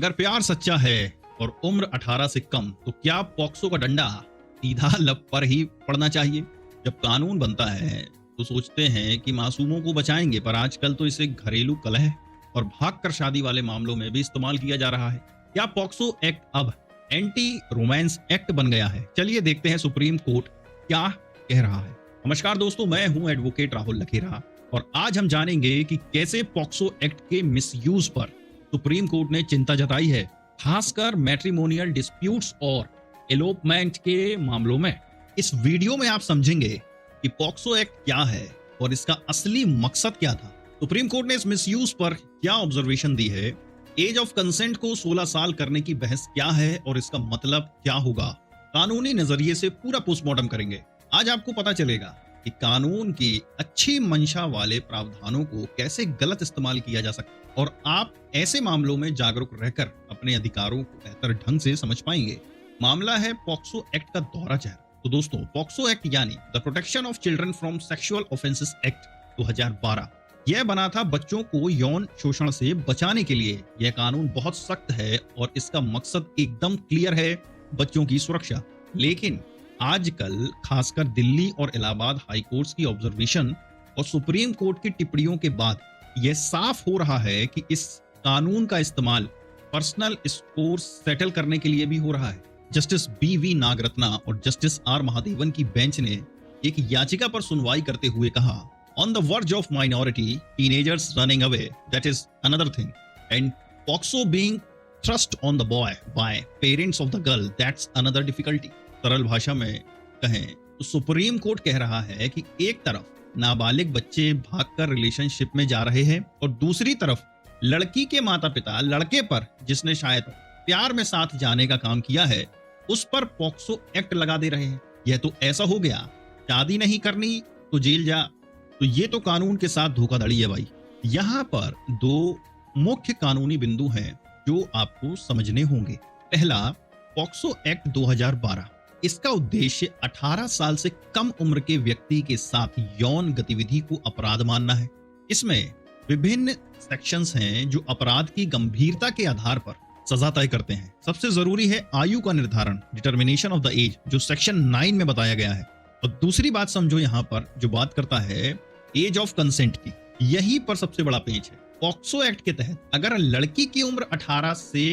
अगर प्यार सच्चा है और उम्र 18 से कम तो क्या पॉक्सो का डंडा सीधा लब पर ही पड़ना चाहिए? जब कानून बनता है तो सोचते हैं कि मासूमों को बचाएंगे, पर आजकल तो इसे घरेलू कलह और भागकर शादी वाले मामलों में भी इस्तेमाल किया जा रहा है। क्या पॉक्सो एक्ट अब एंटी रोमांस एक्ट बन गया है? चलिए देखते हैं सुप्रीम कोर्ट क्या कह रहा है। नमस्कार दोस्तों, मैं हूं एडवोकेट राहुल लखेरा और आज हम जानेंगे कि कैसे पॉक्सो एक्ट के मिसयूज पर सुप्रीम कोर्ट ने चिंता जताई है, खासकर मैट्रिमोनियल डिस्प्यूट्स और एलोपमेंट के मामलों में। इस वीडियो में आप समझेंगे कि पॉक्सो एक्ट क्या है और इसका असली मकसद क्या था। सुप्रीम कोर्ट ने इस मिसयूज पर क्या ऑब्जर्वेशन दी है, एज ऑफ कंसेंट को 16 साल करने की बहस क्या है और इसका मतलब क्या होगा। कानूनी नजरिए से पूरा पोस्टमार्टम करेंगे। आज आपको पता चलेगा कि कानून की अच्छी मंशा वाले प्रावधानों को कैसे गलत इस्तेमाल किया जा सकता है और आप ऐसे मामलों में जागरूक रहकर अपने अधिकारों को बेहतर ढंग से समझ पाएंगे। मामला है पॉक्सो एक्ट का दोहरा चेहरा। तो दोस्तों, पॉक्सो एक्ट यानी the protection of children from sexual offences act 2012 यह बना था बच्चों को यौन शोषण से बचाने के लिए। यह कानून बहुत सख्त है और इसका मकसद एकदम क्लियर है, बच्चों की सुरक्षा। लेकिन आजकल खासकर दिल्ली और इलाहाबाद हाई कोर्ट्स की ऑब्जर्वेशन और सुप्रीम कोर्ट की टिप्पणियों के बाद यह साफ हो रहा है कि इस कानून का इस्तेमाल पर्सनल स्कोर सेटल करने के लिए भी हो रहा है। Justice BV. नागरत्ना और जस्टिस आर. महादेवन की बेंच ने एक याचिका पर सुनवाई करते हुए कहा, on the verge of minority teenagers running away, that is another thing, and POCSO being thrust on the boy bye parents of the girl, that's another difficulty. सरल भाषा में कहें तो सुप्रीम कोर्ट कह रहा है कि एक तरफ नाबालिग बच्चे भागकर रिलेशनशिप में जा रहे हैं और दूसरी तरफ लड़की के माता पिता लड़के पर, जिसने शायद प्यार में साथ जाने का काम किया है, उस पर पॉक्सो एक्ट लगा दे रहे हैं। यह तो ऐसा हो गया, शादी नहीं करनी तो जेल जा। तो ये तो कानून के साथ धोखाधड़ी है भाई। यहाँ पर दो मुख्य कानूनी बिंदु हैं जो आपको समझने होंगे। पहला, पॉक्सो एक्ट 2012, इसका उद्देश्य 18 साल से कम उम्र के व्यक्ति के साथ यौन गतिविधि को अपराध मानना है। इसमें विभिन्न सेक्शंस हैं जो अपराध की गंभीरता के आधार पर सजा तय करते हैं। सबसे जरूरी है आयु का निर्धारण, डिटर्मिनेशन ऑफ द एज, जो सेक्शन 9 में बताया गया है। और दूसरी बात समझो, यहाँ पर जो बात करता है एज ऑफ कंसेंट की, यही पर सबसे बड़ा पेंच है। पॉक्सो एक्ट के तहत अगर लड़की की उम्र 18 से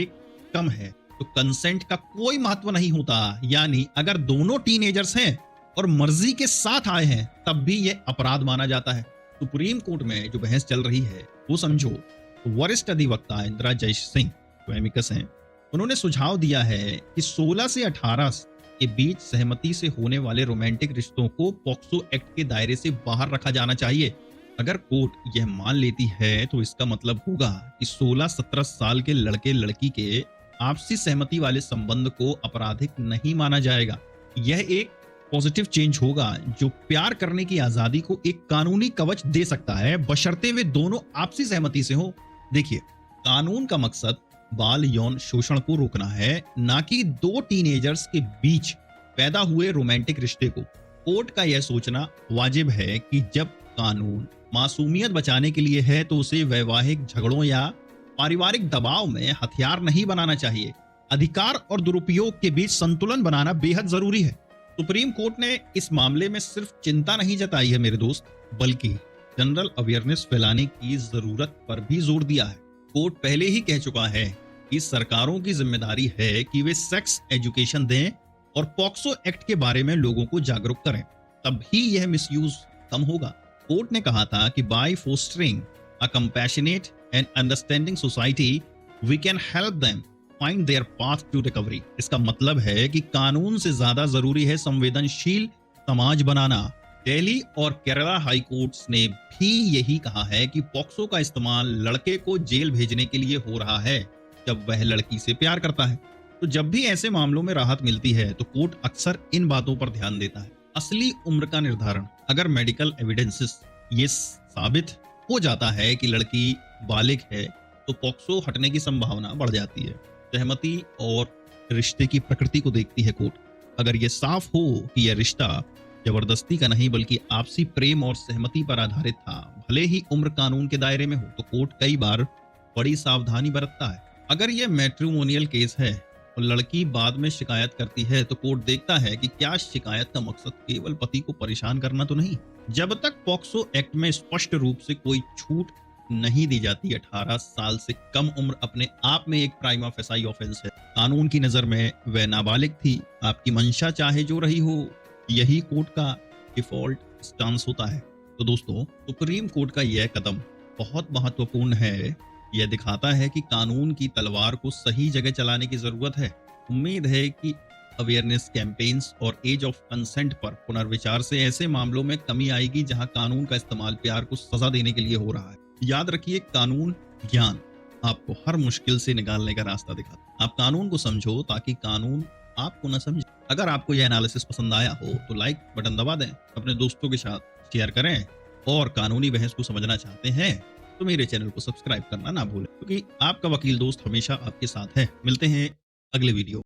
कम है तो कंसेंट का कोई महत्व नहीं होता, यानी अगर दोनों टीनेजर्स हैं और मर्जी के साथ आए हैं तब भी यह अपराध माना जाता है। सुप्रीम कोर्ट में जो बहस चल रही है वो समझो, तो वरिष्ठ अधिवक्ता इंदिरा जयसिंह जो एमिकस हैं, उन्होंने सुझाव दिया है कि 16 से 18 के बीच सहमति से होने वाले रोमांटिक रिश्तों को पॉक्सो एक्ट के दायरे से बाहर रखा जाना चाहिए। अगर कोर्ट यह मान लेती है तो इसका मतलब होगा कि 16-17 साल के लड़के लड़की के आपसी सहमति वाले संबंध को आपराधिक नहीं माना जाएगा। यह एक पॉजिटिव चेंज होगा जो प्यार करने की आजादी को एक कानूनी कवच दे सकता है, बशर्ते वे दोनों आपसी सहमति से हो। देखिए, कानून का मकसद बाल यौन शोषण को रोकना है, ना कि दो टीनेजर्स के बीच पैदा हुए रोमांटिक रिश्ते को। कोर्ट का यह सोचना वाजिब है कि जब कानून मासूमियत बचाने के लिए है तो उसे वैवाहिक झगड़ों या पारिवारिक दबाव में हथियार नहीं बनाना चाहिए। अधिकार और दुरुपयोग के बीच संतुलन बनाना बेहद जरूरी है। सुप्रीम कोर्ट ने इस मामले में सिर्फ चिंता नहीं जताई है मेरे दोस्त, बल्कि जनरल अवेयरनेस फैलाने की जरूरत पर भी जोर दिया है। कोर्ट पहले ही कह चुका है कि सरकारों की जिम्मेदारी है कि वे सेक्स एजुकेशन दें और पॉक्सो एक्ट के बारे में लोगों को जागरूक करें, तब ही यह मिसयूज कम होगा। कोर्ट ने कहा था कि by fostering a compassionate and understanding society we can help them find their path to recovery. इसका मतलब है कि कानून से ज्यादा जरूरी है संवेदनशील समाज बनाना। दिल्ली और केरला हाई कोर्ट्स ने भी यही कहा है कि पॉक्सो का इस्तेमाल लड़के को जेल भेजने के लिए हो रहा है जब वह लड़की से प्यार करता है। तो जब भी ऐसे मामलों में राहत मिलती है तो कोर्ट अक्सर इन बातों पर ध्यान देता है। असली उम्र का निर्धारण, अगर मेडिकल एविडेंसेस ये साबित हो जाता है कि लड़की बालिग है तो पॉक्सो हटने की संभावना बढ़ जाती है। सहमति और रिश्ते की प्रकृति को देखती है कोर्ट। अगर यह साफ हो कि यह रिश्ता जबरदस्ती का नहीं बल्कि आपसी प्रेम और सहमति पर आधारित था, भले ही उम्र कानून के दायरे में हो, तो कोर्ट कई बार बड़ी सावधानी बरतता है। अगर ये मैट्रिमोनियल केस है और लड़की बाद में शिकायत करती है तो कोर्ट देखता है कि क्या शिकायत का मकसद केवल पति को परेशान करना तो नहीं। जब तक पॉक्सो एक्ट में स्पष्ट रूप से कोई छूट नहीं दी जाती, 18 साल से कम उम्र अपने आप में एक प्राइमा फेसाई ऑफेंस है। कानून की नजर में वह नाबालिग थी। आपकी मंशा चाहे जो रही हो, यही कोर्ट का डिफॉल्ट स्टांस होता है। तो दोस्तों, सुप्रीम कोर्ट का यह कदम बहुत महत्वपूर्ण है। यह दिखाता है कि कानून की तलवार को सही जगह चलाने की जरूरत है। उम्मीद है कि अवेयरनेस कैंपेन्स और एज ऑफ कंसेंट पर पुनर्विचार से ऐसे मामलों में कमी आएगी जहां कानून का इस्तेमाल प्यार को सजा देने के लिए हो रहा है। याद रखिए, कानून ज्ञान आपको हर मुश्किल से निकालने का रास्ता दिखाता है। आप कानून को समझो ताकि कानून आपको न समझे। अगर आपको यह एनालिसिस पसंद आया हो तो लाइक बटन दबा दें, अपने दोस्तों के साथ शेयर करें और कानूनी बहस को समझना चाहते हैं तो मेरे चैनल को सब्सक्राइब करना ना भूलें, क्योंकि आपका वकील दोस्त हमेशा आपके साथ है। मिलते हैं अगले वीडियो।